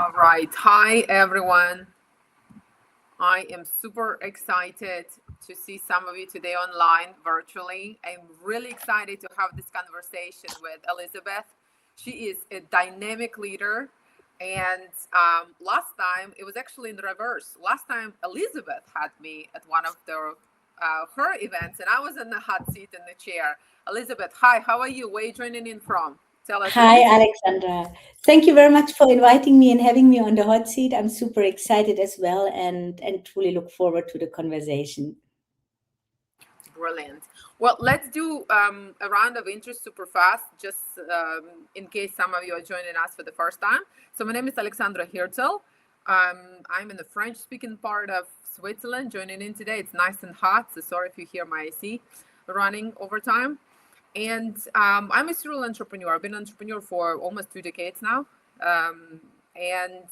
All right. Hi, everyone. I am super excited to see some of you today online virtually. I'm really excited to have this conversation with Elizabeth. She is a dynamic leader. And last time, it was actually in reverse. Last time, Elizabeth had me at one of her events, and I was in the hot seat in the chair. Elizabeth, hi, how are you? Where are you joining in from? Tell us Hi, everything. Alexandra. Thank you very much for inviting me and having me on the hot seat. I'm super excited as well and truly look forward to the conversation. Brilliant. Well, let's do a round of intros super fast, just in case some of you are joining us for the first time. So my name is Alexandra Hirtel. I'm in the French-speaking part of Switzerland, joining in today. It's nice and hot, so sorry if you hear my AC running over time. And I'm a serial entrepreneur. I've been an entrepreneur for almost 2 decades now. And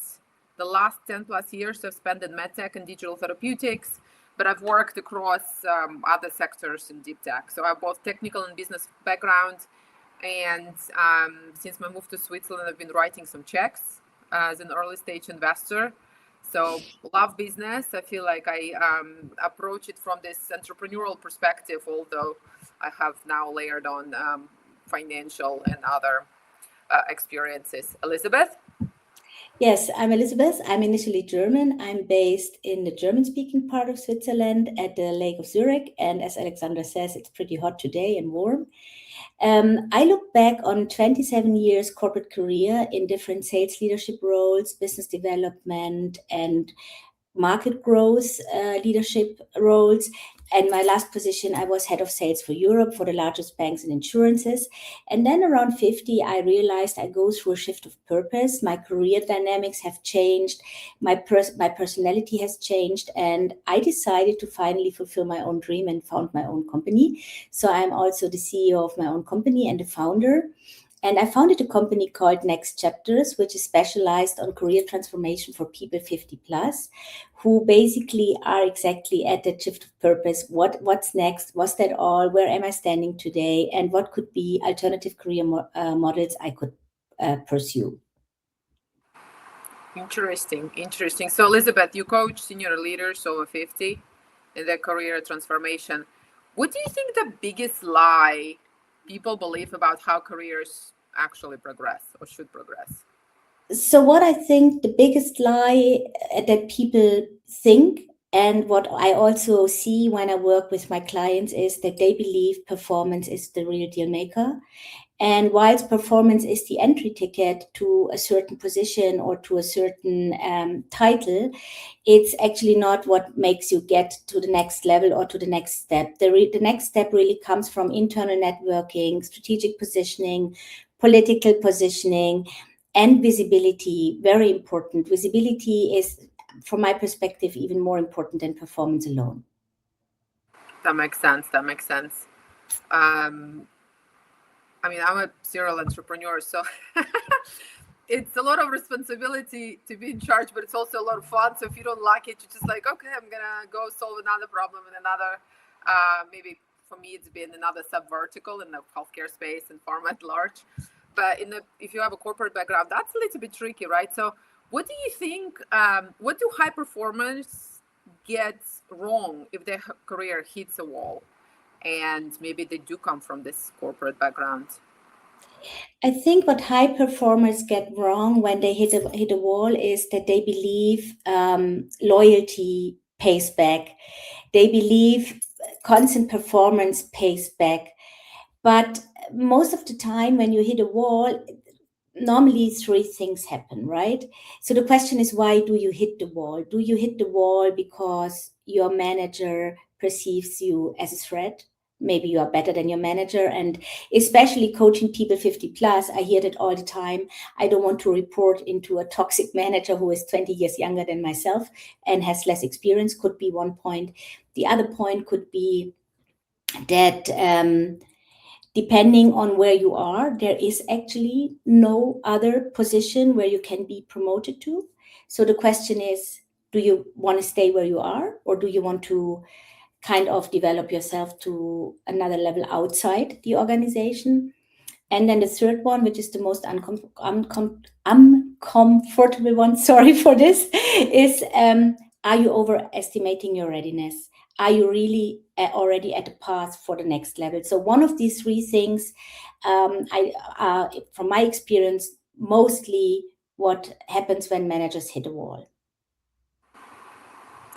the last 10 plus years I've spent in medtech and digital therapeutics, but I've worked across other sectors in deep tech. So I have both technical and business background. And since my move to Switzerland, I've been writing some checks as an early stage investor. So love business. I feel like I approach it from this entrepreneurial perspective, although I have now layered on financial and other experiences. Elizabeth? Yes, I'm Elizabeth. I'm initially German. I'm based in the German-speaking part of Switzerland at the Lake of Zurich. And as Alexandra says, it's pretty hot today and warm. I look back on 27 years corporate career in different sales leadership roles, business development, and market growth leadership roles. And my last position, I was head of sales for Europe for the largest banks and insurances. And then around 50, I realized I go through a shift of purpose. My career dynamics have changed. My personality has changed. And I decided to finally fulfill my own dream and found my own company. So I'm also the CEO of my own company and the founder. And I founded a company called Next Chapters, which is specialized on career transformation for people 50 plus, who basically are exactly at that shift of purpose. What's next? Was that all? Where am I standing today? And what could be alternative career models I could pursue? Interesting. So Elizabeth, you coach senior leaders over 50 in their career transformation. What do you think the biggest lie people believe about how careers actually progress or should progress? So, what I think the biggest lie that people think, and what I also see when I work with my clients, is that they believe performance is the real deal maker. And whilst performance is the entry ticket to a certain position or to a certain title, it's actually not what makes you get to the next level or to the next step. The next step really comes from internal networking, strategic positioning, political positioning, and visibility. Very important. Visibility is, from my perspective, even more important than performance alone. That makes sense. Um, I mean, I'm a serial entrepreneur, so it's a lot of responsibility to be in charge, but it's also a lot of fun. So if you don't like it, you're just like, okay, I'm gonna go solve another problem in another. Maybe for me, it's been another sub vertical in the healthcare space and pharma at large. But if you have a corporate background, that's a little bit tricky, right? So what do you think? What do high performers get wrong if their career hits a wall? And maybe they do come from this corporate background. I think what high performers get wrong when they hit a wall is that they believe loyalty pays back. They believe constant performance pays back. But most of the time, when you hit a wall, normally three things happen, right? So the question is, why do you hit the wall? Do you hit the wall because your manager perceives you as a threat? Maybe you are better than your manager. And especially coaching people 50 plus, I hear that all the time. I don't want to report into a toxic manager who is 20 years younger than myself and has less experience, could be one point. The other point could be that depending on where you are, there is actually no other position where you can be promoted to. So the question is, do you want to stay where you are, or do you want to kind of develop yourself to another level outside the organization? And then the third one, which is the most uncommon uncomfortable one, sorry for this, is are you overestimating your readiness? Are you really already at the path for the next level? So one of these three things, from my experience, mostly what happens when managers hit a wall.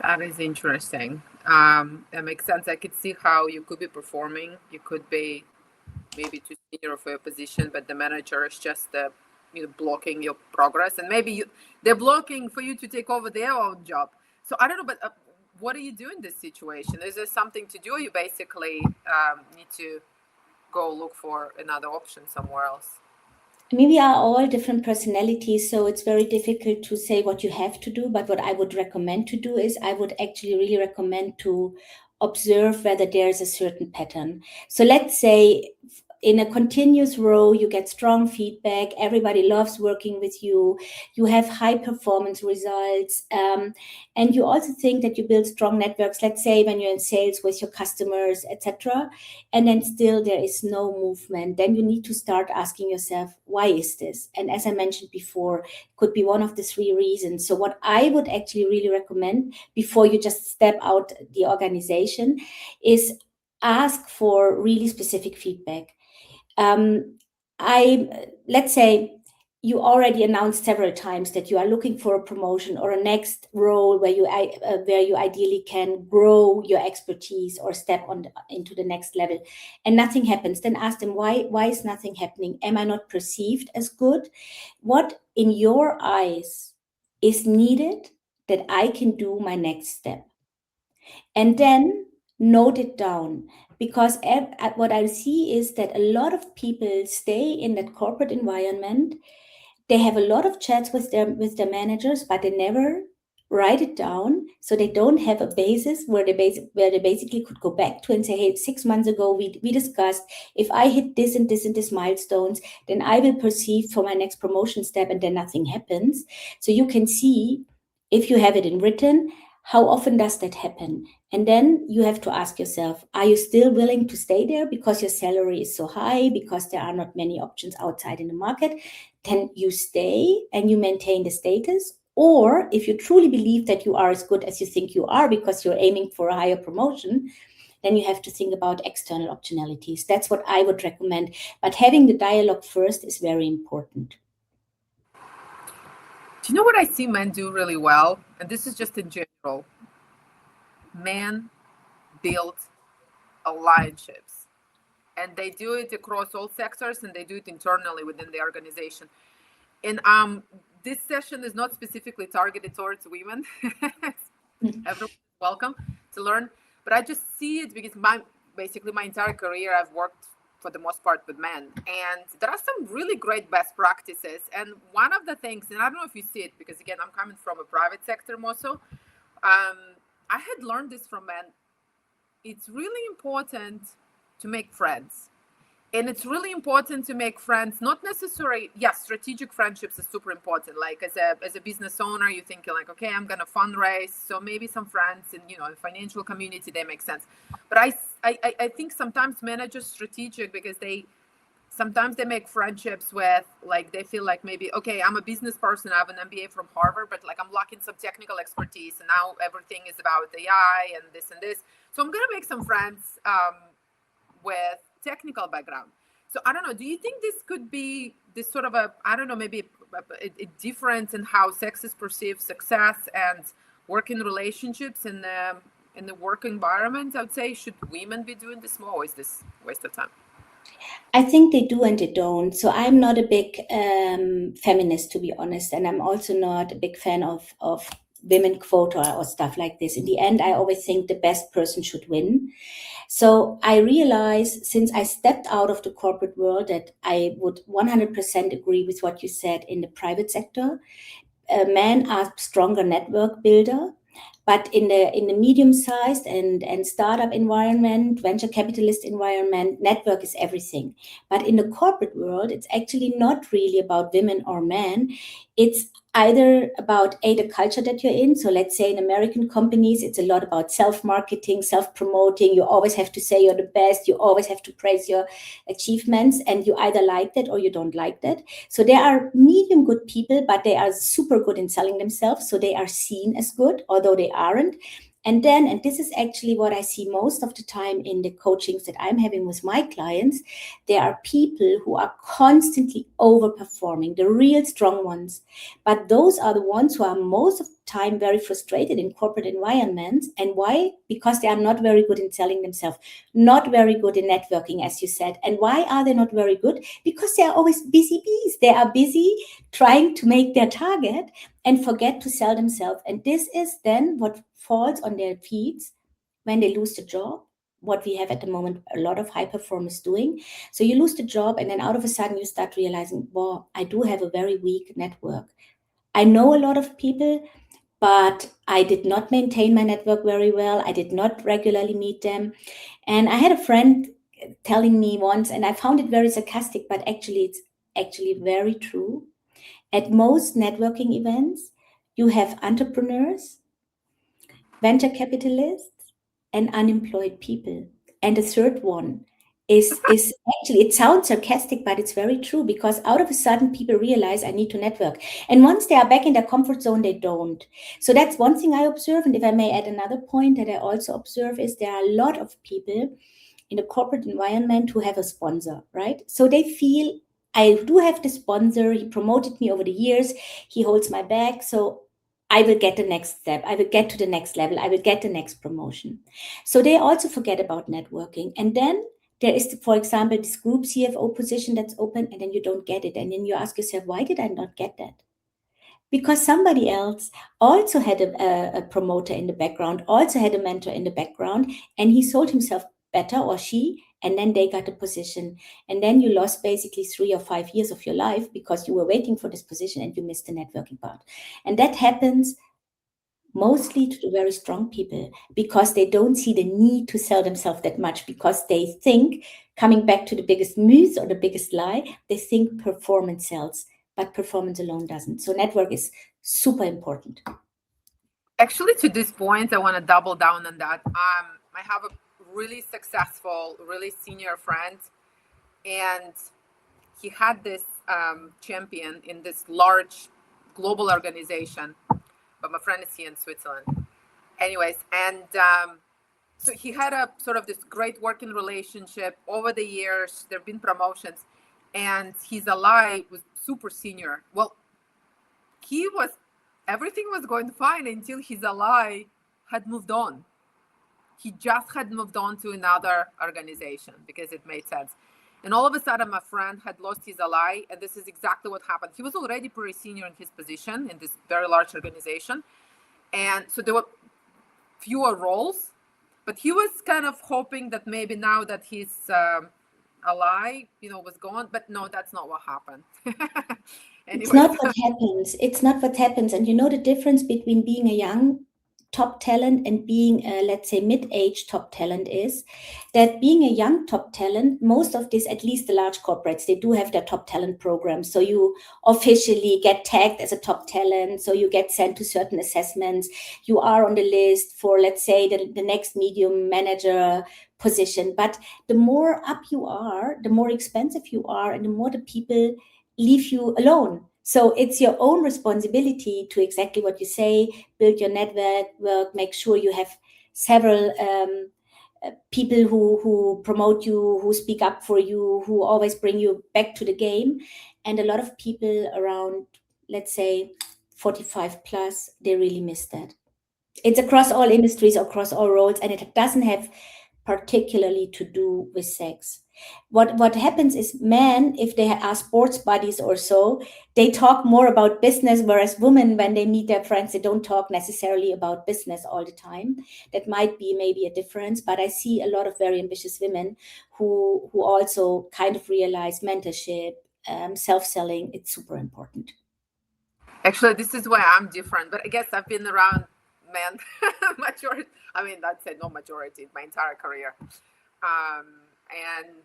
That is interesting. That makes sense. I could see how you could be performing. You could be maybe too senior for your position, but the manager is just blocking your progress, and maybe they're blocking for you to take over their own job. So I don't know, but what do you do in this situation? Is there something to do, or you basically need to go look for another option somewhere else? I mean, we are all different personalities, so it's very difficult to say what you have to do. But what I would recommend to do is I would actually really recommend to observe whether there's a certain pattern. So let's say in a continuous row, you get strong feedback. Everybody loves working with you. You have high performance results. And you also think that you build strong networks, let's say when you're in sales with your customers, etc. And then still there is no movement. Then you need to start asking yourself, why is this? And as I mentioned before, could be one of the three reasons. So what I would actually really recommend before you just step out the organization is ask for really specific feedback. Let's say you already announced several times that you are looking for a promotion or a next role where you ideally can grow your expertise or step into the next level, and nothing happens. Then ask them, why is nothing happening? Am I not perceived as good? What in your eyes is needed that I can do my next step? And then note it down, because what I see is that a lot of people stay in that corporate environment. They have a lot of chats with their managers, but they never write it down, so they don't have a basis where they basically could go back to and say, hey, 6 months ago we discussed, if I hit this and this and this milestones, then I will proceed for my next promotion step, and then nothing happens. So you can see, if you have it in written, how often does that happen? And then you have to ask yourself, are you still willing to stay there because your salary is so high, because there are not many options outside in the market? Then you stay and you maintain the status. Or if you truly believe that you are as good as you think you are because you're aiming for a higher promotion, then you have to think about external optionalities. That's what I would recommend. But having the dialogue first is very important. Do you know what I see men do really well? And this is just in general. Men build alliances, and they do it across all sectors, and they do it internally within the organization. And this session is not specifically targeted towards women. Everyone is welcome to learn, but I just see it because basically my entire career I've worked for the most part with men, and there are some really great best practices. And one of the things, and I don't know if you see it because again I'm coming from a private sector more so, I had learned this from men. It's really important to make friends. And it's really important to make friends, not necessarily, yes, strategic friendships is super important. Like as a business owner, you're thinking like, okay, I'm going to fundraise. So maybe some friends in, the financial community, they make sense. But I think sometimes managers strategic because sometimes they make friendships with, like, they feel like maybe, okay, I'm a business person, I have an MBA from Harvard, but like I'm lacking some technical expertise, and now everything is about AI and this and this. So I'm going to make some friends with technical background. So I don't know, do you think this could be this sort of maybe a difference in how sexes perceive success and working relationships in the work environment? I would say, should women be doing this more, or is this a waste of time? I think they do and they don't. So I'm not a big feminist, to be honest, and I'm also not a big fan of women quota or stuff like this. In the end, I always think the best person should win. So I realized, since I stepped out of the corporate world, that I would 100% agree with what you said in the private sector. Men are stronger network builder. But in the medium-sized and startup environment, venture capitalist environment, network is everything. But in the corporate world, it's actually not really about women or men. It's either about the culture that you're in. So let's say in American companies, it's a lot about self-marketing, self-promoting. You always have to say you're the best. You always have to praise your achievements, and you either like that or you don't like that. So there are medium good people, but they are super good in selling themselves. So they are seen as good, although they aren't. And this is actually what I see most of the time in the coachings that I'm having with my clients. There are people who are constantly overperforming, the real strong ones. But those are the ones who are most of the time very frustrated in corporate environments. And why? Because they are not very good in selling themselves, not very good in networking, as you said. And why are they not very good? Because they are always busy bees. They are busy trying to make their target and forget to sell themselves. And this is then what falls on their feet when they lose the job. What we have at the moment, a lot of high performers doing. So you lose the job, and then out of a sudden you start realizing, wow, I do have a very weak network. I know a lot of people, but I did not maintain my network very well. I did not regularly meet them. And I had a friend telling me once, and I found it very sarcastic, but actually it's actually very true. At most networking events, you have entrepreneurs, venture capitalists, and unemployed people. And the third one is actually, it sounds sarcastic, but it's very true, because out of a sudden people realize I need to network. And once they are back in their comfort zone, they don't. So that's one thing I observe. And if I may add another point that I also observe, is there are a lot of people in a corporate environment who have a sponsor, right? So they feel, I do have the sponsor, he promoted me over the years, he holds my back, so I will get the next step, I will get to the next level, I will get the next promotion. So they also forget about networking. And then there is, for example, this group CFO position that's open, and then you don't get it. And then you ask yourself, why did I not get that? Because somebody else also had a promoter in the background, also had a mentor in the background, and he sold himself better, or she, and then they got a position. And then you lost basically 3 or 5 years of your life because you were waiting for this position and you missed the networking part. And that happens mostly to the very strong people, because they don't see the need to sell themselves that much, because they think, coming back to the biggest myth or the biggest lie, they think performance sells, but performance alone doesn't. So network is super important. Actually, to this point, I want to double down on that. I have a really successful, really senior friend, and he had this champion in this large global organization, but my friend is here in Switzerland. Anyways, and so he had a sort of this great working relationship over the years. There have been promotions, and his ally was super senior. Well, he was, everything was going fine until his ally had moved on. He just had moved on to another organization because it made sense. And all of a sudden, my friend had lost his ally, and this is exactly what happened. He was already pretty senior in his position in this very large organization, and so there were fewer roles. But he was kind of hoping that maybe now that his ally, was gone. But no, that's not what happened. It's Anyways, not what happens. It's not what happens. And you know the difference between being a young top talent and being a, let's say, mid-age top talent is that being a young top talent, most of this, at least the large corporates, they do have their top talent programs. So you officially get tagged as a top talent. So you get sent to certain assessments. You are on the list for, let's say, the next medium manager position. But the more up you are, the more expensive you are, and the more the people leave you alone. So it's your own responsibility to, exactly what you say, build your network, make sure you have several people who promote you, who speak up for you, who always bring you back to the game. And a lot of people around, let's say, 45 plus, they really miss that. It's across all industries, across all roles, and it doesn't have particularly to do with sex. What happens is, men, if they are sports buddies or so, they talk more about business, whereas women, when they meet their friends, they don't talk necessarily about business all the time. That might be maybe a difference, but I see a lot of very ambitious women who also kind of realize mentorship, self-selling, it's super important. actually, this is why I'm different. But I guess I've been around men, majority. I mean, I'd say no majority, my entire career. And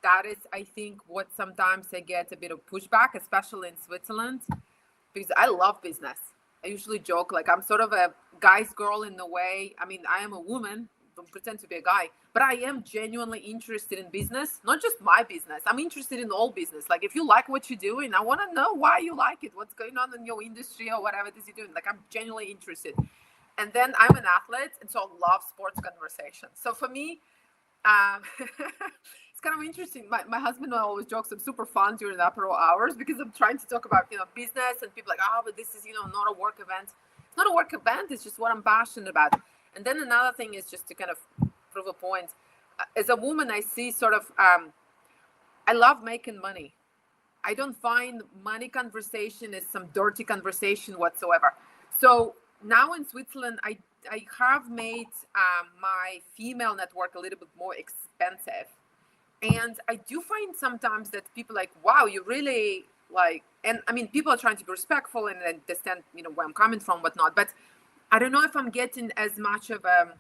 that is, I think, what sometimes I get a bit of pushback, especially in Switzerland, because I love business. I usually joke like I'm sort of a guy's girl in a way. I mean, I am a woman, don't pretend to be a guy, but I am genuinely interested in business, not just my business. I'm interested in all business. Like if you like what you're doing, I want to know why you like it, what's going on in your industry or whatever it is you're doing. Like I'm genuinely interested. And then I'm an athlete, and so I love sports conversations. So for me, it's kind of interesting. My husband always jokes I'm super fun during the apero hours because I'm trying to talk about business, and people like, oh, but this is not a work event. It's not a work event. It's just what I'm passionate about. And then another thing is just to kind of prove a point. As a woman, I see sort of I love making money. I don't find money conversation is some dirty conversation whatsoever. So now in Switzerland, I have made my female network a little bit more expensive. And I do find sometimes that people like, wow, you really like, and I mean, people are trying to be respectful and understand, where I'm coming from, whatnot. But I don't know if I'm getting as much of a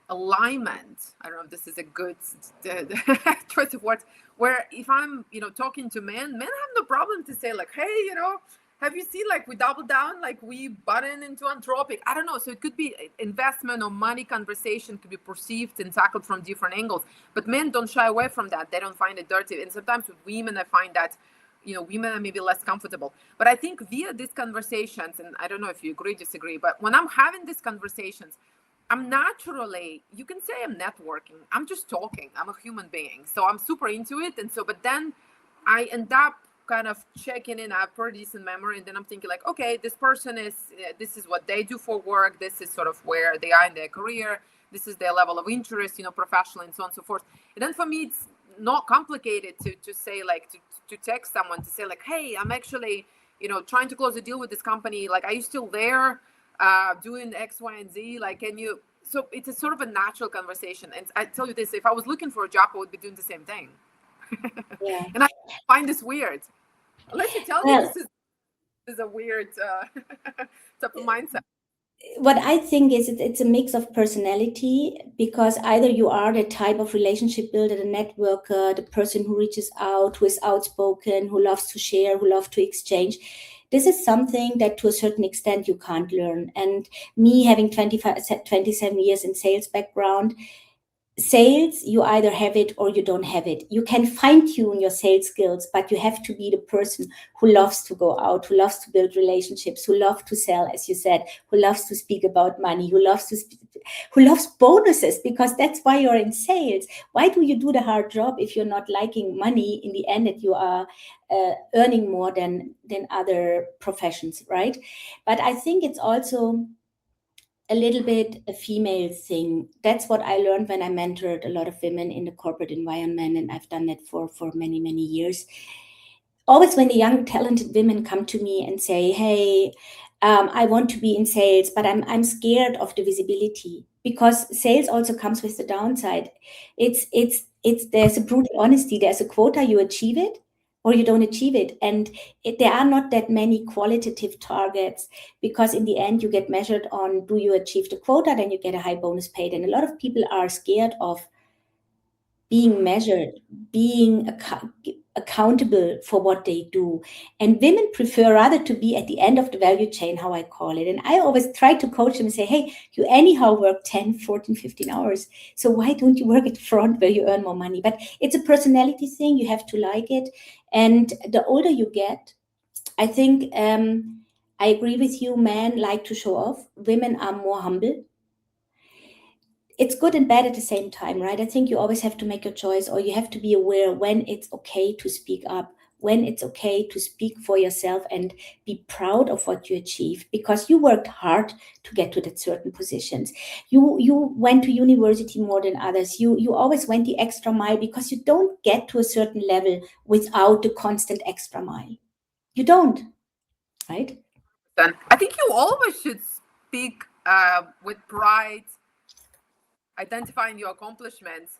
alignment. I don't know if this is a good choice of words, where if I'm talking to men have no problem to say like, hey, have you seen like we double down, like we button into Anthropic. I don't know. So it could be investment or money conversation could be perceived and tackled from different angles, but men don't shy away from that. They don't find it dirty. And sometimes with women I find that women are maybe less comfortable. But I think via these conversations, and I don't know if you agree, disagree, but when I'm having these conversations, I'm naturally, you can say I'm networking. I'm just talking. I'm a human being. So I'm super into it. And so, but then I end up kind of checking in. I have pretty decent memory. And then I'm thinking like, okay, this person is, this is what they do for work. This is sort of where they are in their career. This is their level of interest, professionally and so on and so forth. And then for me, it's not complicated to say like, to text someone to say like, hey, I'm actually, trying to close a deal with this company. Like, are you still there? Doing X, Y, and Z, like, can you? So it's a sort of a natural conversation. And I tell you this: if I was looking for a job, I would be doing the same thing. Yeah. And I find this weird. Unless you tell me Well, this is a weird type of mindset. what I think is it's a mix of personality, because either you are the type of relationship builder, the networker, the person who reaches out, who is outspoken, who loves to share, who loves to exchange. This is something that to a certain extent you can't learn. And me having 27 years in sales background, sales, you either have it or you don't have it. You can fine tune your sales skills, but you have to be the person who loves to go out, who loves to build relationships, who loves to sell, as you said, who loves to speak about money, who loves bonuses, because that's why you're in sales. Why do you do the hard job if you're not liking money in the end, that you are earning more than other professions, right? But I think it's also a little bit a female thing. That's what I learned when I mentored a lot of women in the corporate environment, and I've done that for many, many years. Always when the young talented women come to me and say, hey, I want to be in sales, but I'm scared of the visibility, because sales also comes with the downside. It's there's a brutal honesty. There's a quota, you achieve it or you don't achieve it. And there are not that many qualitative targets, because in the end you get measured on, do you achieve the quota, then you get a high bonus paid. And a lot of people are scared of being measured, being accountable for what they do. And women prefer rather to be at the end of the value chain, how I call it. And I always try to coach them and say, hey, you anyhow work 10, 14, 15 hours. So why don't you work at the front where you earn more money? But it's a personality thing. You have to like it. And the older you get, I think I agree with you, men like to show off. Women are more humble. It's good and bad at the same time, right? I think you always have to make your choice, or you have to be aware when it's okay to speak up, when it's okay to speak for yourself and be proud of what you achieved, because you worked hard to get to that certain positions. You went to university more than others. You always went the extra mile, because you don't get to a certain level without the constant extra mile. You don't, right? Then I think you always should speak with pride, identifying your accomplishments.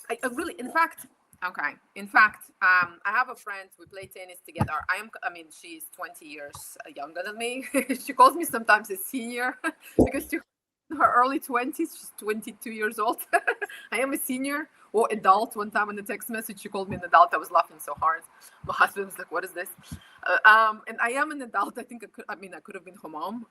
I really, in fact, Okay. In fact, I have a friend. We play tennis together. I mean, she's 20 years younger than me. She calls me sometimes a senior because she's in her early 20s. She's 22 years old. I am a senior or adult. One time in the text message, she called me an adult. I was laughing so hard. My husband was like, "What is this?" And I am an adult. I think I could have been her mom.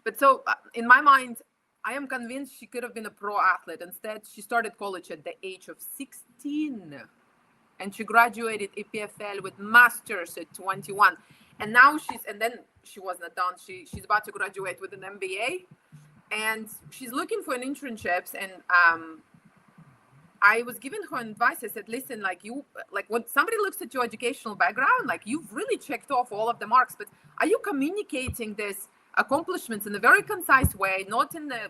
But so in my mind, I am convinced she could have been a pro athlete. Instead, she started college at the age of 16 and she graduated EPFL with masters at 21. And now then she was not done. She's about to graduate with an MBA and she's looking for an internships. And I was giving her advice. I said, listen, like when somebody looks at your educational background, like you've really checked off all of the marks, but are you communicating this accomplishments in a very concise way, not in the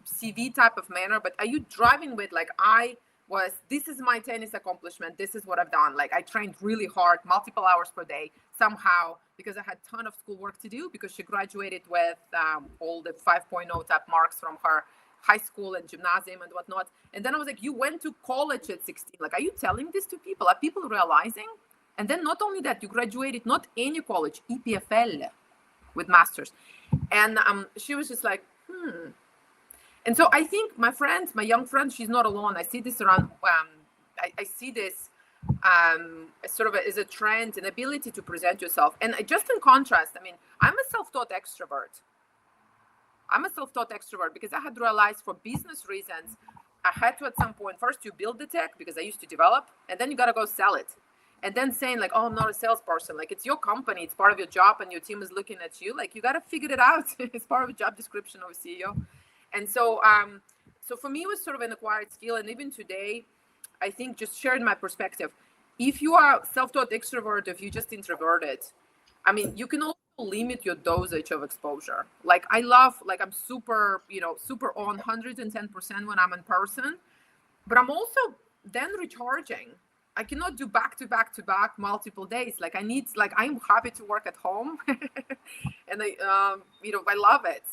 CV type of manner, but are you driving with like, this is my tennis accomplishment. This is what I've done. Like I trained really hard, multiple hours per day somehow because I had a ton of schoolwork to do because she graduated with all the 5.0 type marks from her high school and gymnasium and whatnot. And then I was like, you went to college at 16. Like, are you telling this to people? Are people realizing? And then not only that, you graduated not any college, EPFL with masters. And she was just like, And so I think my young friend, she's not alone. I see this around, I see this sort of as a trend, an ability to present yourself. And just in contrast, I mean, I'm a self-taught extrovert. Because I had realized for business reasons, I had to at some point first you build the tech because I used to develop, and then you got to go sell it. And then saying like, oh, I'm not a salesperson. Like it's your company, it's part of your job and your team is looking at you. Like you got to figure it out. It's part of a job description of a CEO. And so, so for me, it was sort of an acquired skill. And even today, I think just sharing my perspective, if you are self-taught extrovert, if you just introverted, I mean, you can also limit your dosage of exposure. Like I'm super, super on 110% when I'm in person, but I'm also then recharging. I cannot do back to back multiple days. Like I'm happy to work at home and I love it,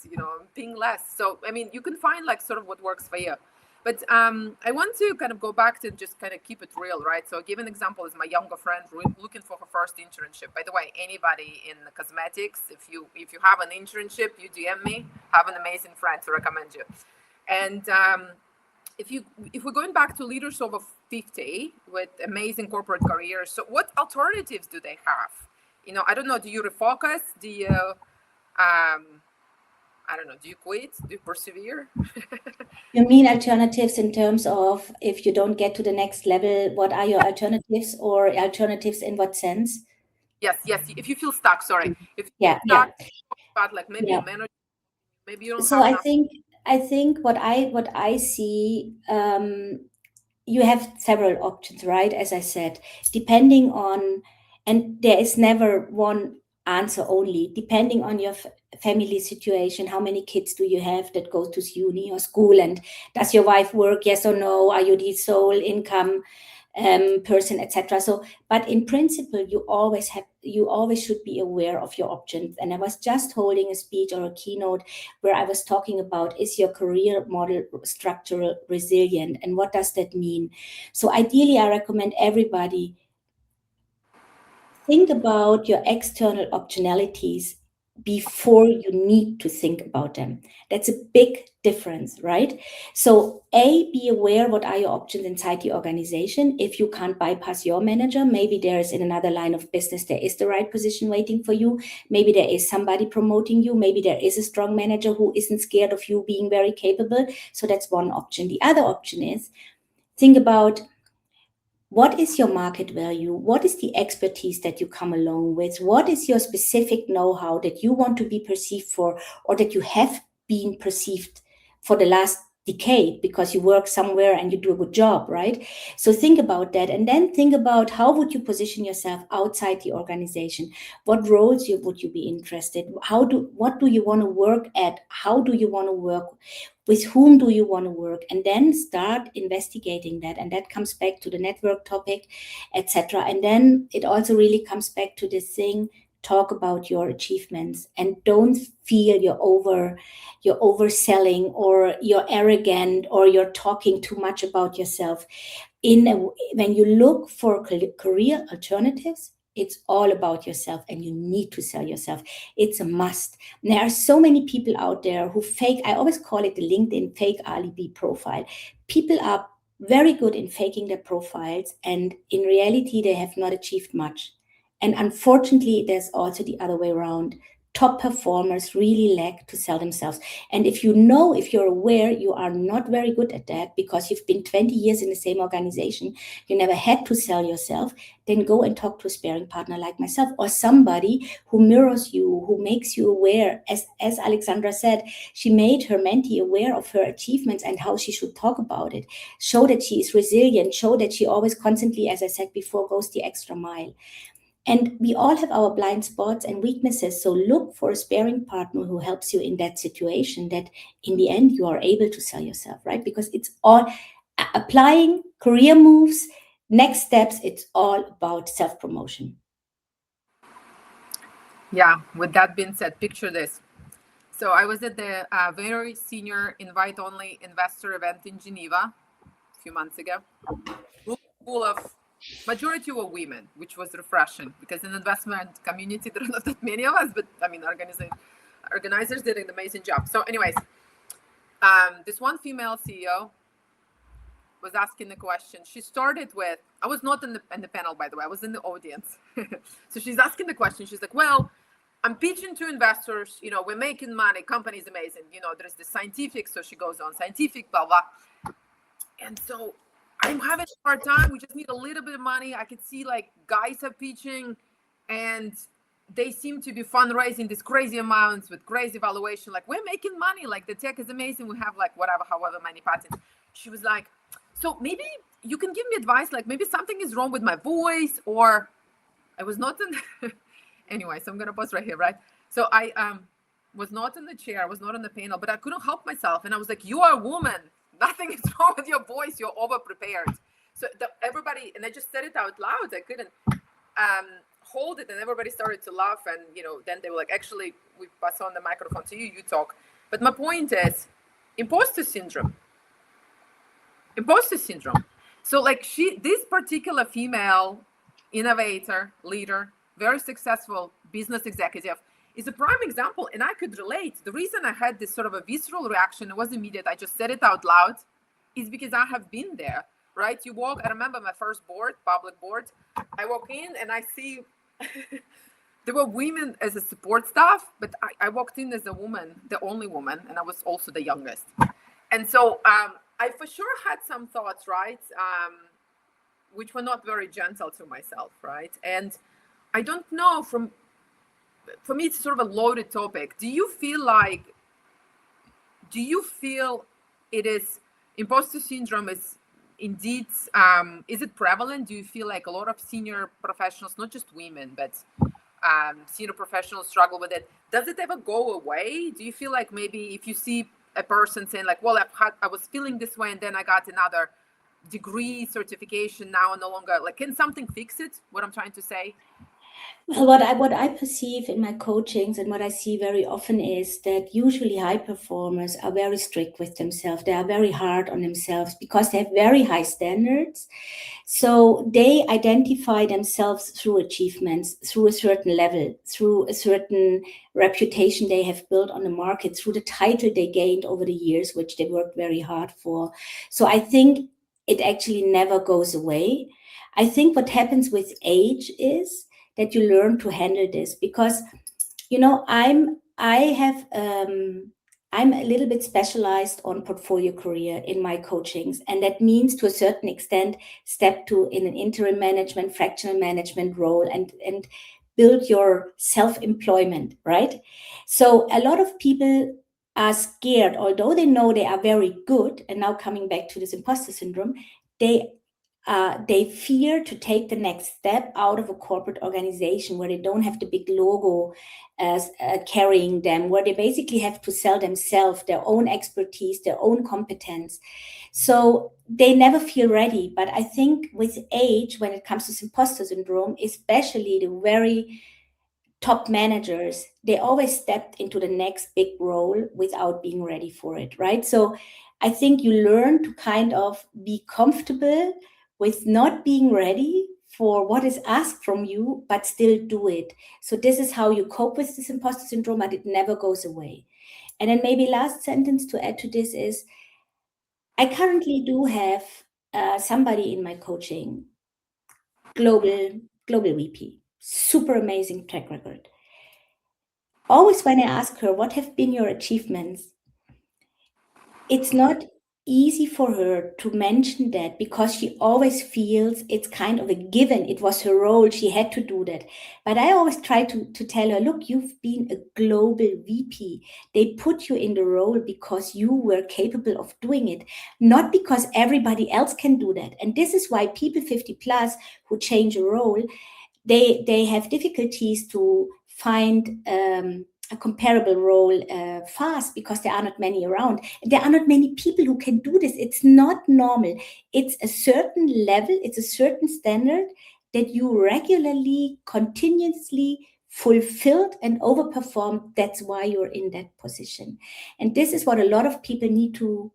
being less. So, I mean, you can find like sort of what works for you. But I want to kind of go back to just kind of keep it real, right? So give an example is my younger friend looking for her first internship. By the way, anybody in the cosmetics, if you have an internship, you DM me, have an amazing friend to recommend you. And if we're going back to leaders over 50 with amazing corporate careers, so what alternatives do they have? I don't know, do you refocus? Do you I don't know, do you quit? Do you persevere? You mean alternatives in terms of if you don't get to the next level, what are your alternatives, or alternatives in what sense? Yes. If you feel stuck, sorry. If you Yeah, feel stuck, but like maybe yeah. a manager, maybe you don't So have I enough. think what I see, you have several options, right? As I said, depending on, and there is never one answer only, depending on your family situation. How many kids do you have that go to uni or school, and does your wife work, yes or no? Are you the sole income person, etc. So, but in principle, you always should be aware of your options. And I was just holding a speech or a keynote where I was talking about, is your career model structural resilient, and what does that mean? So ideally, I recommend everybody think about your external optionalities before you need to think about them. That's a big difference, right? So be aware what are your options inside the organization. If you can't bypass your manager, maybe there is in another line of business, there is the right position waiting for you. Maybe there is somebody promoting you. Maybe there is a strong manager who isn't scared of you being very capable. So that's one option. The other option is think about, what is your market value? What is the expertise that you come along with? What is your specific know-how that you want to be perceived for, or that you have been perceived for the last decade because you work somewhere and you do a good job, right? So think about that, and then think about, how would you position yourself outside the organization? What roles would you be interested? What do you want to work at? How do you want to work? With whom do you want to work? And then start investigating that. And that comes back to the network topic, etc. And then it also really comes back to this thing, talk about your achievements, and don't feel you're overselling, or you're arrogant, or you're talking too much about yourself. when you look for career alternatives, it's all about yourself and you need to sell yourself. It's a must. And there are so many people out there who fake, I always call it the LinkedIn fake alibi profile. People are very good in faking their profiles, and in reality, they have not achieved much. And unfortunately, there's also the other way around. Top performers really lack to sell themselves. And if you're aware you are not very good at that because you've been 20 years in the same organization, you never had to sell yourself, then go and talk to a sparring partner like myself or somebody who mirrors you, who makes you aware. As Alexandra said, she made her mentee aware of her achievements and how she should talk about it. Show that she is resilient, show that she always constantly, as I said before, goes the extra mile. And we all have our blind spots and weaknesses. So look for a sparring partner who helps you in that situation, that in the end you are able to sell yourself, right? Because it's all applying career moves, next steps, it's all about self-promotion. Yeah, with that being said, picture this. So I was at the very senior invite-only investor event in Geneva a few months ago. Full of majority were women, which was refreshing because in the investment community there are not that many of us. But I mean, organizers did an amazing job. So, anyways, this one female CEO was asking the question. She started with, I was not in the panel, by the way, I was in the audience. So she's asking the question. She's like, well, I'm pitching to investors, we're making money, company's amazing, there's the scientific, so she goes on scientific, blah, blah. And so I'm having a hard time. We just need a little bit of money. I could see like guys are pitching and they seem to be fundraising these crazy amounts with crazy valuation. Like, we're making money. Like, the tech is amazing. We have like however many patents. She was like, so maybe you can give me advice. Like, maybe something is wrong with my voice, or I was not in. Anyway, so I'm going to pause right here, right? So I was not in the chair. I was not on the panel, but I couldn't help myself. And I was like, you are a woman. Nothing is wrong with your voice. You're over prepared. So everybody, and I just said it out loud. I couldn't hold it, and everybody started to laugh. And then they were like, "Actually, we pass on the microphone to you. You talk." But my point is, imposter syndrome. Imposter syndrome. So like this particular female innovator, leader, very successful business executive, is a prime example, and I could relate. The reason I had this sort of a visceral reaction, it was immediate, I just said it out loud, is because I have been there, right? I remember my first board, public board, I walk in and I see there were women as a support staff, but I walked in as a woman, the only woman, and I was also the youngest. And so I for sure had some thoughts, right? Which were not very gentle to myself, right? And I don't know, for me, it's sort of a loaded topic. Do you feel it is imposter syndrome is indeed, is it prevalent? Do you feel like a lot of senior professionals, not just women, but senior professionals struggle with it? Does it ever go away? Do you feel like maybe if you see a person saying like, well, I was feeling this way and then I got another degree certification, now no longer, like, can something fix it? What I'm trying to say? Well, what I perceive in my coachings and what I see very often is that usually high performers are very strict with themselves. They are very hard on themselves because they have very high standards. So they identify themselves through achievements, through a certain level, through a certain reputation they have built on the market, through the title they gained over the years, which they worked very hard for. So I think it actually never goes away. I think what happens with age is that you learn to handle this, because I'm a little bit specialized on portfolio career in my coachings, and that means to a certain extent step to in an interim management, fractional management role, and build your self-employment, right? So a lot of people are scared, although they know they are very good. And now coming back to this imposter syndrome, they fear to take the next step out of a corporate organization where they don't have the big logo as carrying them, where they basically have to sell themselves, their own expertise, their own competence. So they never feel ready. But I think with age, when it comes to imposter syndrome, especially the very top managers, they always stepped into the next big role without being ready for it, right? So I think you learn to kind of be comfortable with not being ready for what is asked from you, but still do it. So this is how you cope with this imposter syndrome, but it never goes away. And then maybe last sentence to add to this is, I currently do have somebody in my coaching, global VP, super amazing track record. Always when I ask her, what have been your achievements? It's not easy for her to mention that because she always feels it's kind of a given. It was her role. She had to do that. But I always try to tell her, look, you've been a global VP. They put you in the role because you were capable of doing it, not because everybody else can do that. And this is why people 50 plus who change a role, they have difficulties to find a comparable role fast because there are not many around. There are not many people who can do this. It's not normal. It's a certain level, it's a certain standard that you regularly, continuously fulfilled and overperformed. That's why you're in that position. And this is what a lot of people need to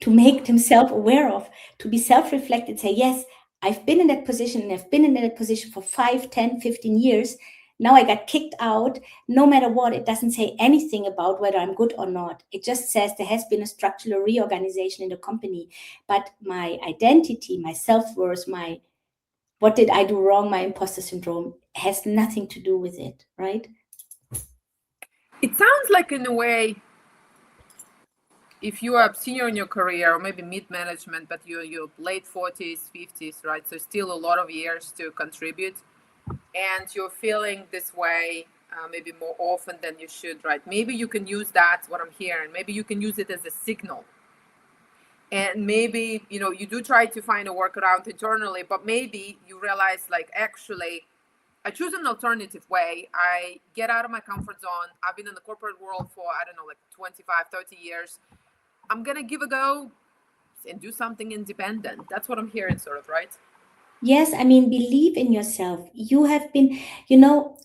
make themselves aware of, to be self-reflected, say, yes, I've been in that position and I've been in that position for 5, 10, 15 years. Now I got kicked out. No matter what, it doesn't say anything about whether I'm good or not. It just says there has been a structural reorganization in the company. But my identity, my self-worth, my what did I do wrong, my imposter syndrome has nothing to do with it, right? It sounds like, in a way, if you are a senior in your career or maybe mid management, but you're late 40s, 50s, right? So still a lot of years to contribute, and you're feeling this way maybe more often than you should, right? Maybe you can use that, what I'm hearing. Maybe you can use it as a signal. And maybe, you do try to find a workaround internally, but maybe you realize, like, actually, I choose an alternative way. I get out of my comfort zone. I've been in the corporate world for, I don't know, like 25, 30 years. I'm going to give a go and do something independent. That's what I'm hearing, sort of, right? Yes, I mean, believe in yourself. You have been,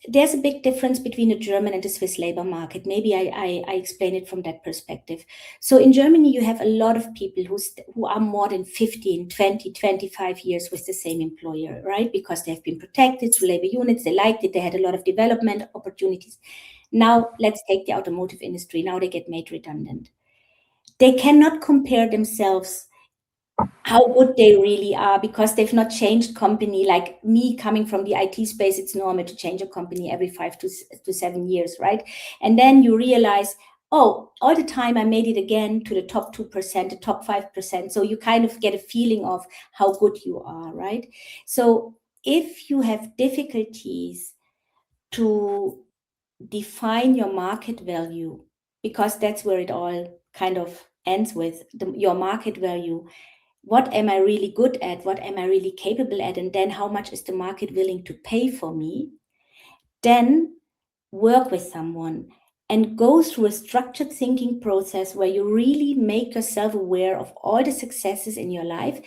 there's a big difference between the German and the Swiss labor market. Maybe I explain it from that perspective. So in Germany, you have a lot of people who are more than 15, 20, 25 years with the same employer, right? Because they have been protected through labor units. They liked it. They had a lot of development opportunities. Now, let's take the automotive industry. Now they get made redundant. They cannot compare themselves how good they really are because they've not changed company. Like me coming from the IT space, it's normal to change a company every 5 to 7 years, right? And then you realize, oh, all the time I made it again to the top 2%, the top 5%. So you kind of get a feeling of how good you are, right? So if you have difficulties to define your market value, because that's where it all kind of ends with your market value. What am I really good at? What am I really capable at? And then how much is the market willing to pay for me? Then work with someone and go through a structured thinking process where you really make yourself aware of all the successes in your life,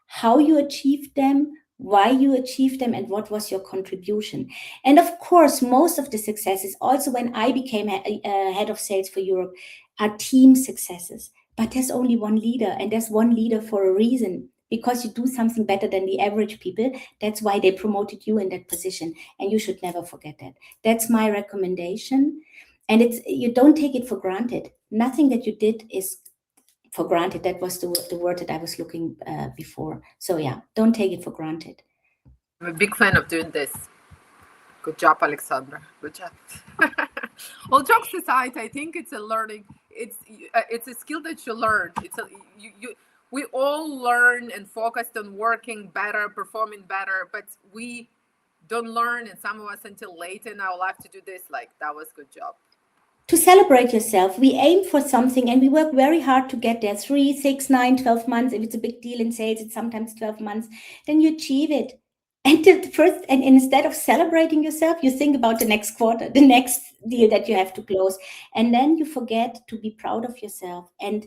how you achieved them, why you achieved them, and what was your contribution. And of course, most of the successes, also when I became head of sales for Europe, are team successes. But there's only one leader, and there's one leader for a reason. Because you do something better than the average people, that's why they promoted you in that position. And you should never forget that. That's my recommendation. And you don't take it for granted. Nothing that you did is for granted. That was the word that I was looking before. So yeah, don't take it for granted. I'm a big fan of doing this. Good job, Alexandra. Good job. Well, jokes aside, I think it's a learning. It's a skill that you learn. We all learn and focused on working better, performing better, but we don't learn, and some of us until late in our life to do this. Like, that was good job. To celebrate yourself, we aim for something and we work very hard to get there. 3, 6, 9, 12 months. If it's a big deal in sales, it's sometimes 12 months. Then you achieve it. And instead of celebrating yourself, you think about the next quarter, the next deal that you have to close. And then you forget to be proud of yourself and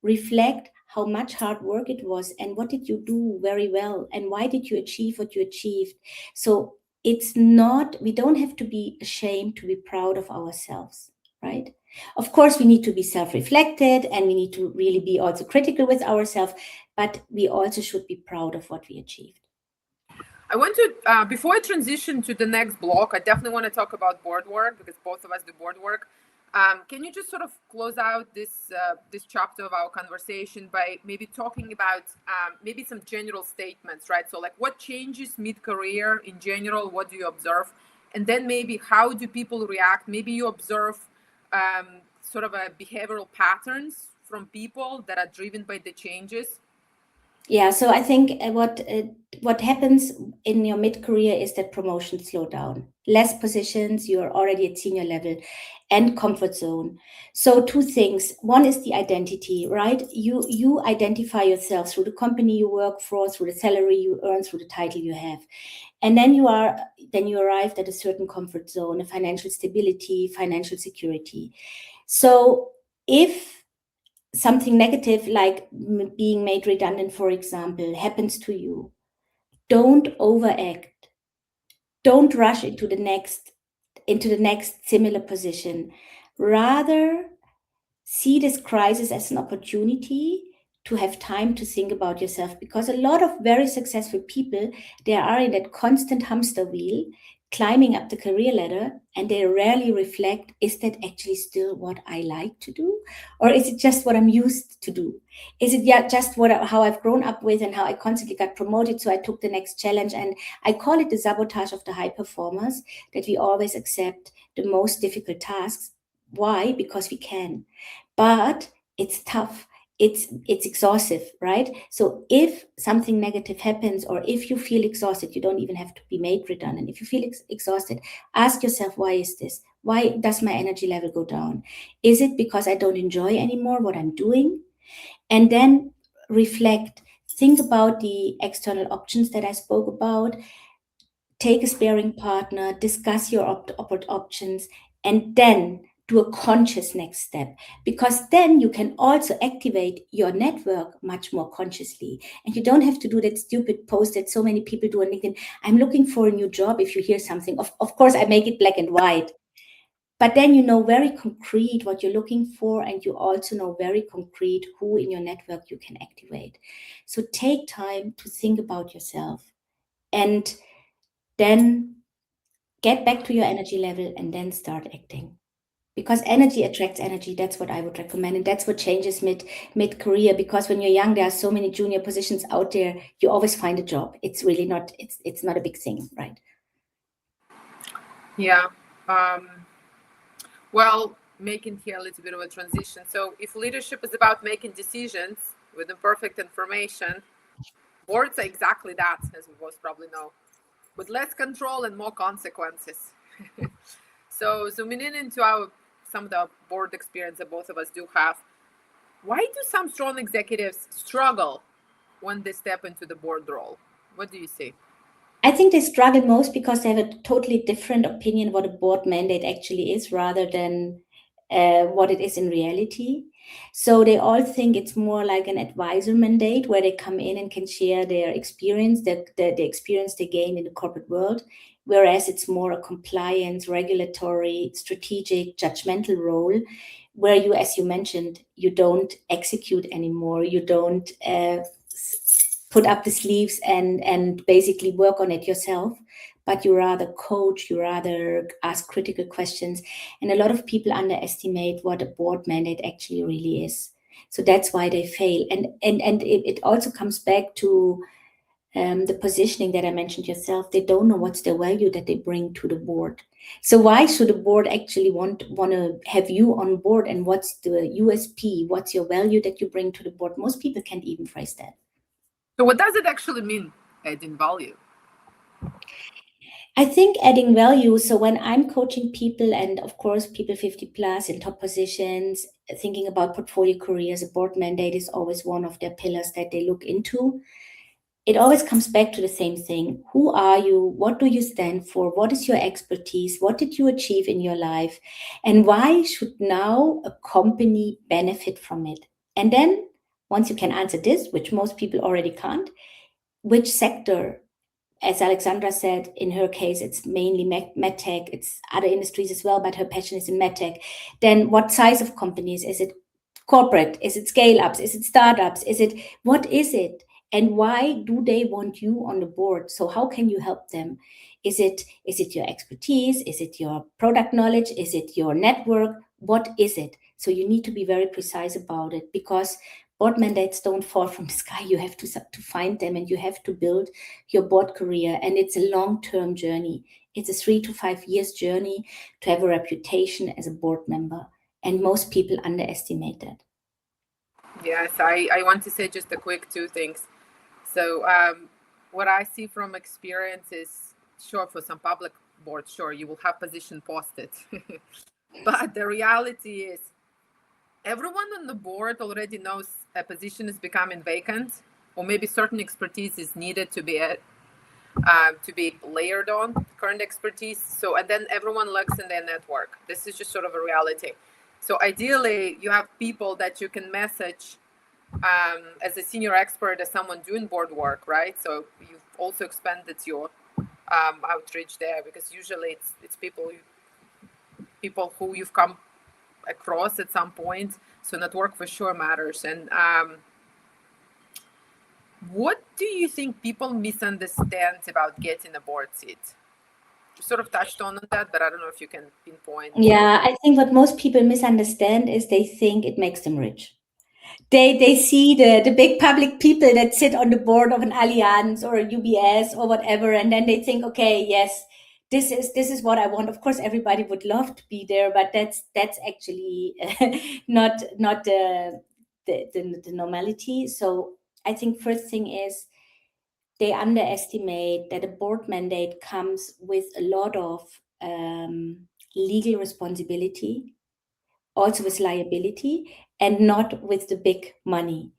reflect how much hard work it was and what did you do very well and why did you achieve what you achieved. So we don't have to be ashamed to be proud of ourselves. right? Of course, we need to be self-reflected and we need to really be also critical with ourselves, but we also should be proud of what we achieved. I want to, before I transition to the next block, I definitely want to talk about board work because both of us do board work. Can you just sort of close out this chapter of our conversation by maybe talking about maybe some general statements, right? So like what changes mid-career in general, what do you observe? And then maybe how do people react? Maybe you observe sort of a behavioral patterns from people that are driven by the changes. Yeah, so I think what happens in your mid-career is that promotions slow down. Less positions, you're already at senior level, and comfort zone. So two things. One is the identity, right? You identify yourself through the company you work for, through the salary you earn, through the title you have. And then you arrived at a certain comfort zone, a financial stability, financial security. So if something negative like being made redundant, for example, happens to you, don't overact. Don't rush into the next similar position. Rather, see this crisis as an opportunity to have time to think about yourself, because a lot of very successful people, they are in that constant hamster wheel climbing up the career ladder, and they rarely reflect, is that actually still what I like to do, or is it just what I'm used to do? Is it just how I've grown up with and how I constantly got promoted, so I took the next challenge? And I call it the sabotage of the high performers, that we always accept the most difficult tasks. Why? Because we can. But it's tough. It's exhaustive, right? So if something negative happens, or if you feel exhausted, you don't even have to be made redundant. If you feel exhausted, ask yourself, why is this? Why does my energy level go down? Is it because I don't enjoy anymore what I'm doing? And then reflect. Think about the external options that I spoke about. Take a sparing partner, discuss your options, and then do a conscious next step, because then you can also activate your network much more consciously, and you don't have to do that stupid post that so many people do on LinkedIn. I'm looking for a new job. If you hear something, of course I make it black and white, but then you know very concrete what you're looking for, and you also know very concrete who in your network you can activate. So take time to think about yourself, and then get back to your energy level, and then start acting, because energy attracts energy. That's what I would recommend, and that's what changes mid career, because when you're young, there are so many junior positions out there, you always find a job. It's really not, it's not a big thing, right? Yeah. Well, making here a little bit of a transition. So if leadership is about making decisions with imperfect information, boards are exactly that, as we both probably know, with less control and more consequences. So zooming in into some of the board experience that both of us do have, why do some strong executives struggle when they step into the board role? What do you see? I think they struggle most because they have a totally different opinion what a board mandate actually is, rather than what it is in reality. So they all think it's more like an advisor mandate, where they come in and can share their experience, the experience they gain in the corporate world, whereas it's more a compliance, regulatory, strategic, judgmental role, where you, as you mentioned, you don't execute anymore, you don't put up the sleeves and basically work on it yourself, but you rather coach, you rather ask critical questions. And a lot of people underestimate what a board mandate actually really is. So that's why they fail. And it also comes back to the positioning that I mentioned yourself. They don't know what's the value that they bring to the board. So why should a board actually want to have you on board? And what's the USP? What's your value that you bring to the board? Most people can't even phrase that. So what does it actually mean, adding value? I think adding value. So when I'm coaching people, and of course, people 50 plus in top positions, thinking about portfolio careers, a board mandate is always one of their pillars that they look into. It always comes back to the same thing. Who are you? What do you stand for? What is your expertise? What did you achieve in your life? And why should now a company benefit from it? And then once you can answer this, which most people already can't, which sector as Alexandra said, in her case, it's mainly medtech. It's other industries as well, but her passion is in medtech. Then what size of companies? Is it corporate? Is it scale ups? Is it startups? What is it? And why do they want you on the board? So how can you help them? Is it your expertise? Is it your product knowledge? Is it your network? What is it? So you need to be very precise about it, because board mandates don't fall from the sky. You have to find them, and you have to build your board career. And it's a long-term journey. It's a 3 to 5 years journey to have a reputation as a board member. And most people underestimate that. Yes, I want to say just a quick two things. So what I see from experience is, sure, for some public boards, sure, you will have position posted. But the reality is everyone on the board already knows a position is becoming vacant, or maybe certain expertise is needed to be layered on current expertise. So, and then everyone looks in their network. This is just sort of a reality. So ideally, you have people that you can message as a senior expert, as someone doing board work, right? So you've also expanded your outreach there, because usually it's people who you've come across at some point. So network for sure matters. And what do you think people misunderstand about getting a board seat? You sort of touched on that, but I don't know if you can pinpoint. Yeah, I think what most people misunderstand is they think it makes them rich. They see the big public people that sit on the board of an Allianz or a UBS or whatever, and then they think, okay, yes, this is what I want. Of course, everybody would love to be there, but that's actually not the normality. So I think first thing is they underestimate that a board mandate comes with a lot of legal responsibility, also with liability, and not with the big money.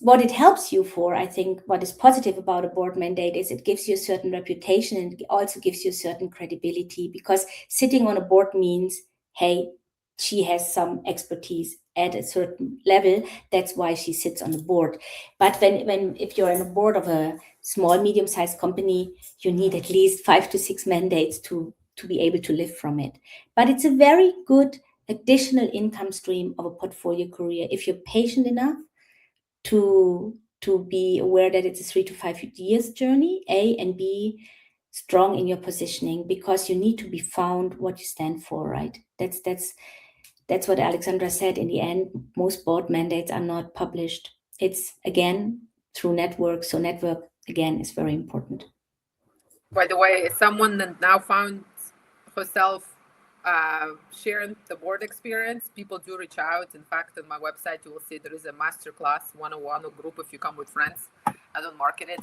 What it helps you for, I think, what is positive about a board mandate is it gives you a certain reputation, and it also gives you a certain credibility, because sitting on a board means, hey, she has some expertise at a certain level. That's why she sits on the board. But when if you're on a board of a small, medium-sized company, you need at least 5 to 6 mandates to be able to live from it. But it's a very good additional income stream of a portfolio career if you're patient enough to be aware that it's a 3 to 5 years journey, A, and B, strong in your positioning, because you need to be found what you stand for, right? That's what Alexandra said. In the end, most board mandates are not published. It's again through network. So network again is very important. By the way, as someone that now found herself sharing the board experience, people do reach out. In fact, on my website, you will see there is a masterclass 101 or group if you come with friends. I don't market it.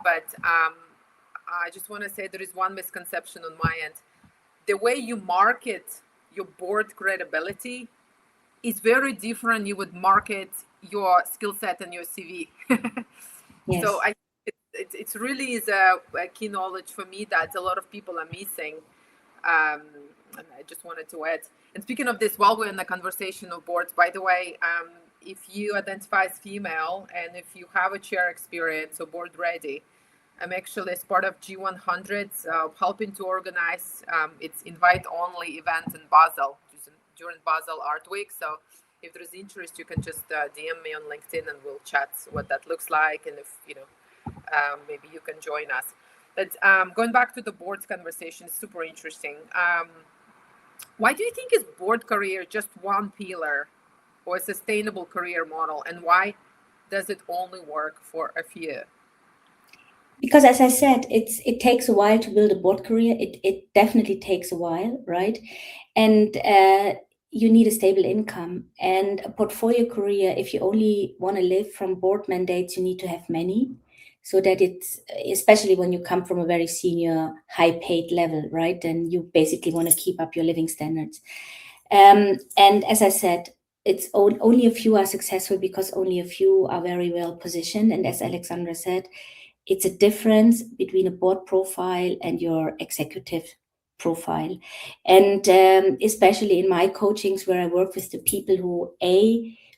But I just want to say there is one misconception on my end. The way you market your board credibility is very different. You would market your skill set and your CV. Yes. So it really is a key knowledge for me that a lot of people are missing. And I just wanted to add. And speaking of this, while we're in the conversation of boards, by the way, if you identify as female and if you have a chair experience or board ready, I'm actually, as part of G100, helping to organize its invite-only event in Basel during Basel Art Week. So if there's interest, you can just DM me on LinkedIn and we'll chat what that looks like, and if maybe you can join us. But going back to the board's conversation, super interesting. Why do you think is board career just one pillar or a sustainable career model, and why does it only work for a few? Because, as I said, it takes a while to build a board career. It definitely takes a while, right? And you need a stable income and a portfolio career. If you only want to live from board mandates, you need to have many, so that it's, especially when you come from a very senior, high paid level, right? Then you basically want to keep up your living standards. And as I said, it's only a few are successful because only a few are very well positioned. And as Alexandra said, it's a difference between a board profile and your executive profile. And especially in my coachings, where I work with the people who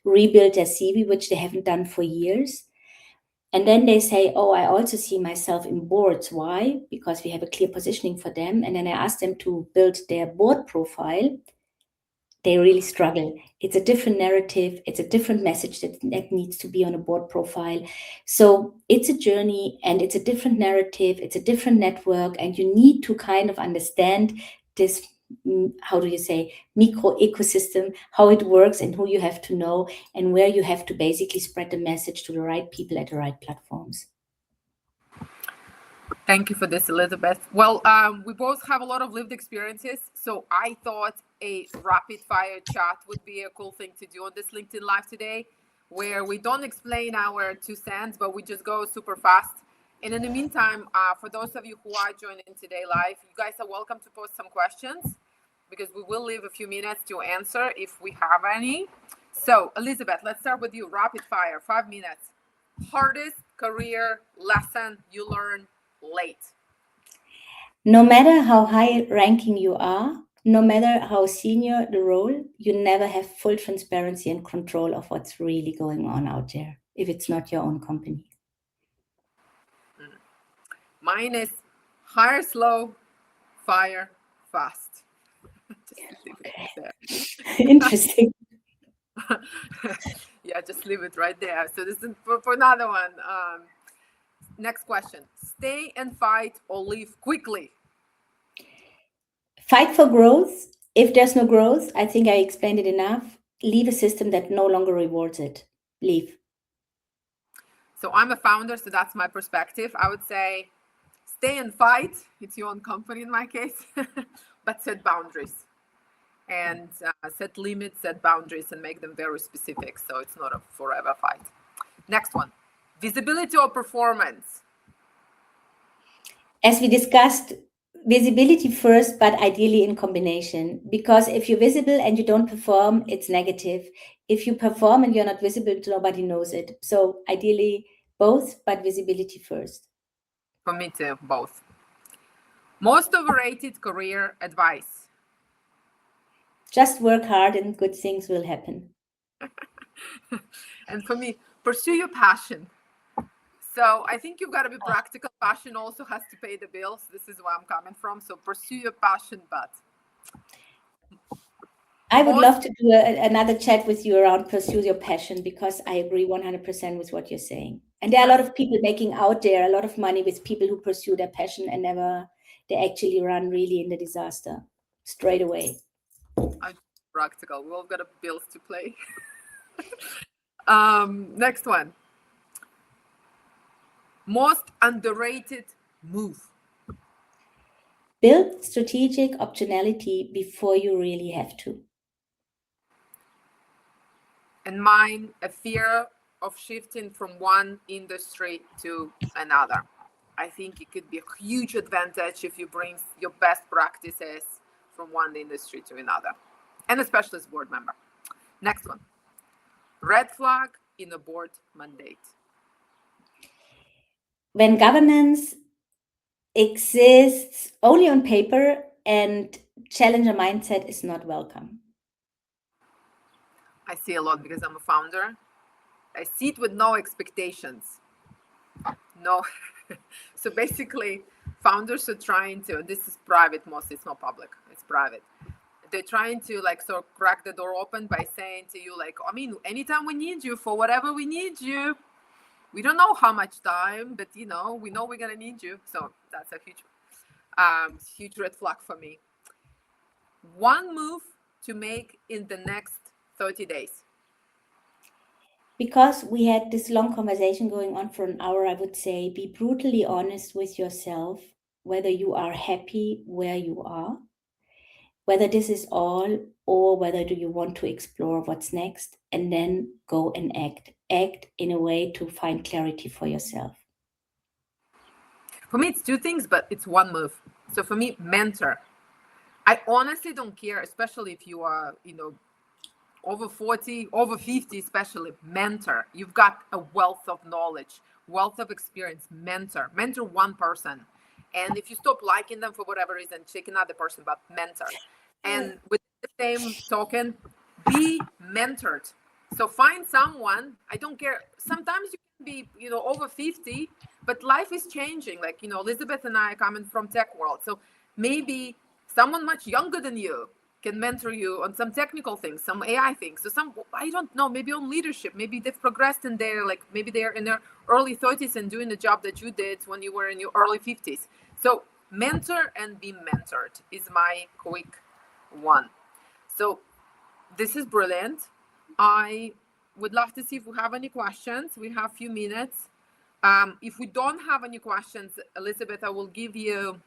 rebuild their CV, which they haven't done for years, And then they say, oh, I also see myself in boards. Why? Because we have a clear positioning for them. And then I ask them to build their board profile. They really struggle. It's a different narrative. It's a different message that needs to be on a board profile. So it's a journey and it's a different narrative. It's a different network. And you need to kind of understand this, how do you say, micro ecosystem, how it works and who you have to know and where you have to basically spread the message to the right people at the right platforms. Thank you for this, Elizabeth. Well, we both have a lot of lived experiences, so I thought a rapid fire chat would be a cool thing to do on this LinkedIn Live today, where we don't explain our 2 cents, but we just go super fast. And in the meantime, for those of you who are joining today live, you guys are welcome to post some questions because we will leave a few minutes to answer if we have any. So, Elizabeth, let's start with you. Rapid fire, 5 minutes. Hardest career lesson you learned late? No matter how high ranking you are, no matter how senior the role, you never have full transparency and control of what's really going on out there if it's not your own company. Mine is hire slow, fire fast. Just leave it there. Interesting. Yeah, just leave it right there. So this is for another one. Next question. Stay and fight or leave quickly? Fight for growth. If there's no growth, I think I explained it enough. Leave a system that no longer rewards it. Leave. So I'm a founder, so that's my perspective. I would say stay and fight. It's your own company in my case, but set boundaries and set limits, set boundaries, and make them very specific. So it's not a forever fight. Next one, visibility or performance? As we discussed, visibility first, but ideally in combination. Because if you're visible and you don't perform, it's negative. If you perform and you're not visible, nobody knows it. So ideally both, but visibility first. For me too, both. Most overrated career advice? Just work hard and good things will happen. And for me, pursue your passion. So I think you've got to be practical. Passion also has to pay the bills. This is where I'm coming from. So pursue your passion, but I would love to do another chat with you around pursue your passion, because I agree 100% with what you're saying. And there are a lot of people making out there a lot of money with people who pursue their passion and they actually run really in the disaster straight away. I'm practical. We've all got bills to pay. Next one. Most underrated move? Build strategic optionality before you really have to. And mine, a fear of shifting from one industry to another. I think it could be a huge advantage if you bring your best practices from one industry to another, and especially as board member. Next one. Red flag in a board mandate. When governance exists only on paper and challenger mindset is not welcome. I see a lot because I'm a founder. I see it with no expectations. No. So basically, founders are trying to, this is private mostly, it's not public, it's private. They're trying to like sort of crack the door open by saying to you, like, I mean, anytime we need you for whatever we need you, we don't know how much time, but we know we're gonna need you. So that's a huge red flag for me. One move to make in the next 30 days. Because we had this long conversation going on for an hour, I would say be brutally honest with yourself, whether you are happy where you are, whether this is all, or whether do you want to explore what's next, and then go and act in a way to find clarity for yourself. For me, it's two things, but it's one move. So for me, mentor. I honestly don't care, especially if you are, over 40, over 50, especially mentor. You've got a wealth of knowledge, wealth of experience. Mentor one person. And if you stop liking them for whatever reason, check another person, but mentor. And with the same token, be mentored. So find someone, I don't care. Sometimes you be, over 50, but life is changing. Like, Elizabeth and I are coming from tech world. So maybe someone much younger than you can mentor you on some technical things, some AI things. So I don't know, maybe on leadership, maybe they've progressed in their, like, maybe they're in their early 30s and doing the job that you did when you were in your early 50s. So mentor and be mentored is my quick one. So this is brilliant. I would love to see if we have any questions. We have a few minutes. If we don't have any questions, Elizabeth, I will give you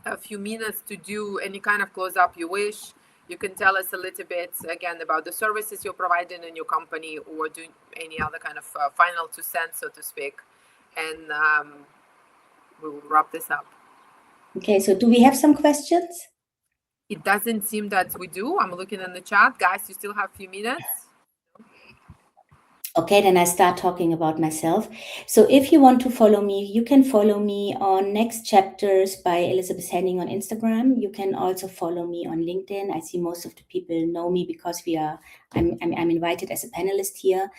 a few minutes to do any kind of close up you wish. You can tell us a little bit again about the services you're providing in your company, or do any other kind of final 2 cents, so to speak, and we will wrap this up. Okay, so do we have some questions? It doesn't seem that we do. I'm looking in the chat. Guys, you still have a few minutes. Okay, then I start talking about myself. So if you want to follow me, you can follow me on Next Chapters by Elizabeth Henning on Instagram. You can also follow me on LinkedIn. I see most of the people know me because I'm invited as a panelist here.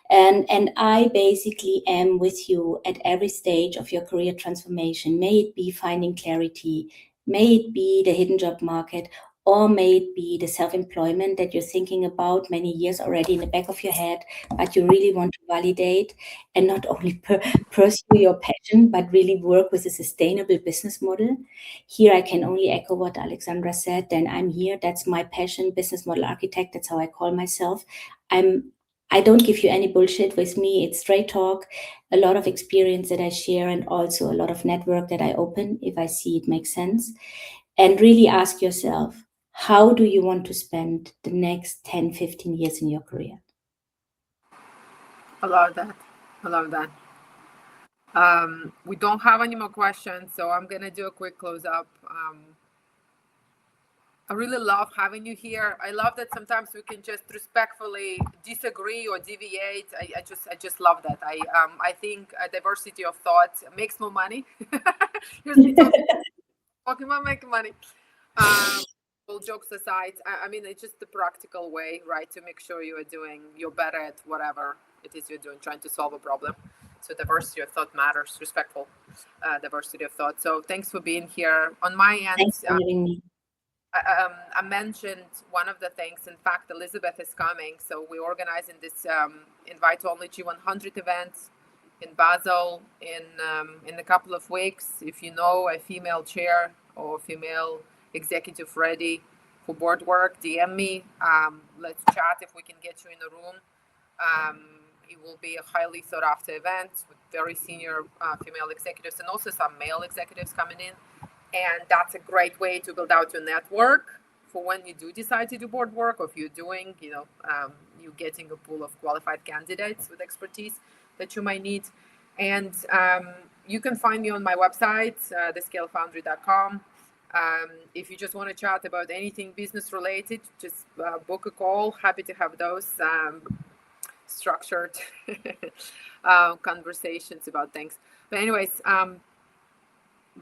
And I basically am with you at every stage of your career transformation. May it be finding clarity, may it be the hidden job market, or may it be the self-employment that you're thinking about many years already in the back of your head, but you really want to validate and not only pursue your passion, but really work with a sustainable business model. Here, I can only echo what Alexandra said. Then I'm here. That's my passion, business model architect. That's how I call myself. I don't give you any bullshit with me. It's straight talk, a lot of experience that I share, and also a lot of network that I open if I see it makes sense. And really ask yourself, how do you want to spend the next 10, 15 years in your career? I love that. I love that. We don't have any more questions, so I'm gonna do a quick close up. I really love having you here. I love that sometimes we can just respectfully disagree or deviate. I just love that. I think a diversity of thought makes more money. Here's me talking about making money. All jokes aside, I mean, it's just the practical way, right, to make sure you are doing, you're better at whatever it is you're doing, trying to solve a problem. So diversity of thought matters, respectful diversity of thought. So thanks for being here. On my end, Thanks for having me. I mentioned one of the things. In fact, Elizabeth is coming, so we're organizing this invite-only G100 event in Basel in a couple of weeks. If you know a female chair or female executive ready for board work, DM me. Let's chat if we can get you in the room. It will be a highly sought after event with very senior female executives and also some male executives coming in. And that's a great way to build out your network for when you do decide to do board work, or if you're doing, you're getting a pool of qualified candidates with expertise that you might need. And you can find me on my website, thescalefoundry.com. If you just want to chat about anything business related, just book a call. Happy to have those structured conversations about things. But anyways,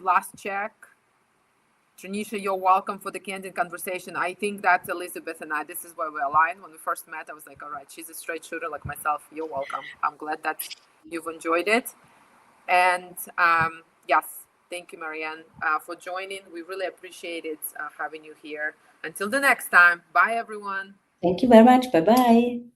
last check. Tranisha, you're welcome for the candid conversation. I think that's Elizabeth and I. This is where we aligned. When we first met, I was like, all right, she's a straight shooter like myself. You're welcome. I'm glad that you've enjoyed it. And yes, thank you, Marianne, for joining. We really appreciate it having you here. Until the next time. Bye, everyone. Thank you very much. Bye-bye.